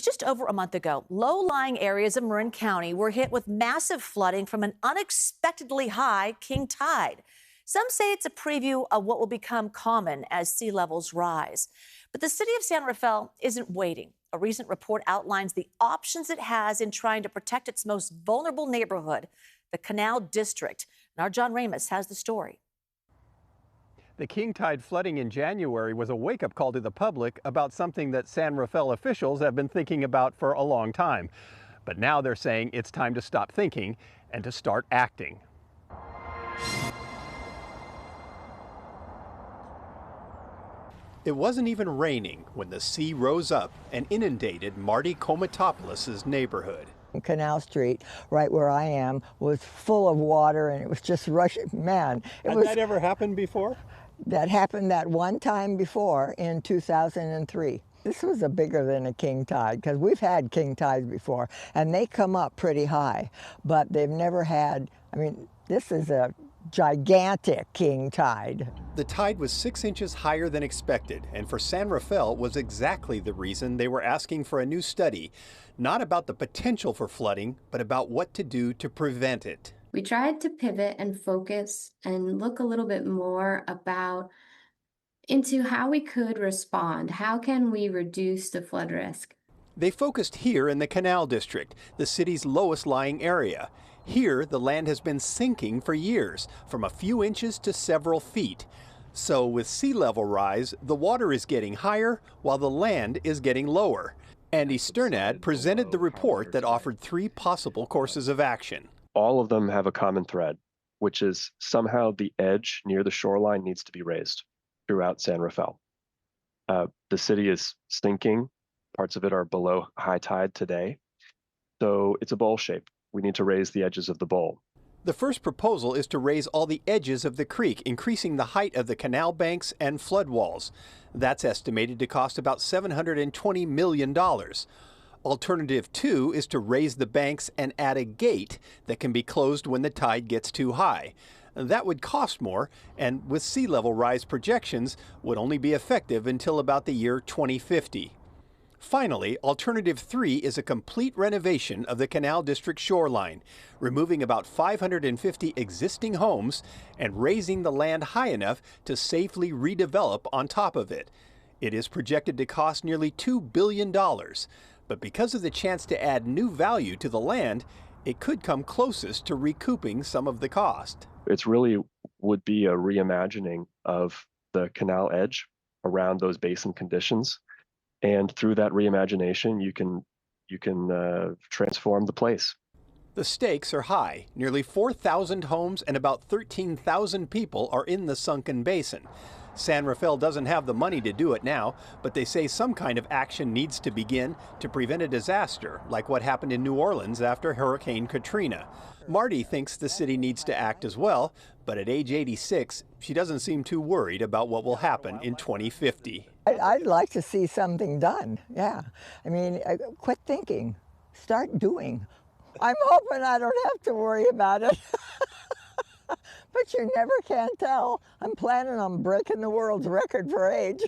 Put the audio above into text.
just over a month ago, low-lying areas of Marin County were hit with massive flooding from an unexpectedly high king tide. Some say it's a preview of what will become common as sea levels rise. But the city of San Rafael isn't waiting. A recent report outlines the options it has in trying to protect its most vulnerable neighborhood, the Canal District. And our John Ramos has the story. The king tide flooding in January was a wake-up call to the public about something that San Rafael officials have been thinking about for a long time. But now they're saying it's time to stop thinking and to start acting. It wasn't even raining when the sea rose up and inundated Marty Komatopoulos' neighborhood. Canal Street, right where I am, was full of water and it was just rushing. Man, Had that ever happened before? That happened that one time before in 2003. This was a bigger than a king tide because we've had king tides before and they come up pretty high, but they've never had, this is a gigantic king tide. The tide was 6 inches higher than expected, and for San Rafael was exactly the reason they were asking for a new study, not about the potential for flooding, but about what to do to prevent it. We tried to pivot and focus and look a little bit more into how we could respond. How can we reduce the flood risk? They focused here in the Canal District, the city's lowest lying area. Here, the land has been sinking for years, from a few inches to several feet. So with sea level rise, the water is getting higher while the land is getting lower. Andy Sternad presented the report that offered 3 possible courses of action. All of them have a common thread, which is somehow the edge near the shoreline needs to be raised throughout San Rafael. The city is sinking. Parts of it are below high tide today. So it's a bowl shape. We need to raise the edges of the bowl. The first proposal is to raise all the edges of the creek, increasing the height of the canal banks and flood walls. That's estimated to cost about $720 million. Alternative 2 is to raise the banks and add a gate that can be closed when the tide gets too high. That would cost more, and with sea level rise projections, would only be effective until about the year 2050. Finally, Alternative 3 is a complete renovation of the Canal District shoreline, removing about 550 existing homes and raising the land high enough to safely redevelop on top of it. It is projected to cost nearly $2 billion, but because of the chance to add new value to the land, it could come closest to recouping some of the cost. It's really would be a reimagining of the canal edge around those basin conditions. And through that reimagination, you can transform the place. The stakes are high. Nearly 4,000 homes and about 13,000 people are in the sunken basin. San Rafael doesn't have the money to do it now, but they say some kind of action needs to begin to prevent a disaster like what happened in New Orleans after Hurricane Katrina. Marty thinks the city needs to act as well, but at age 86, she doesn't seem too worried about what will happen in 2050. I'd like to see something done, yeah. Quit thinking, start doing. I'm hoping I don't have to worry about it. But you never can tell. I'm planning on breaking the world's record for age.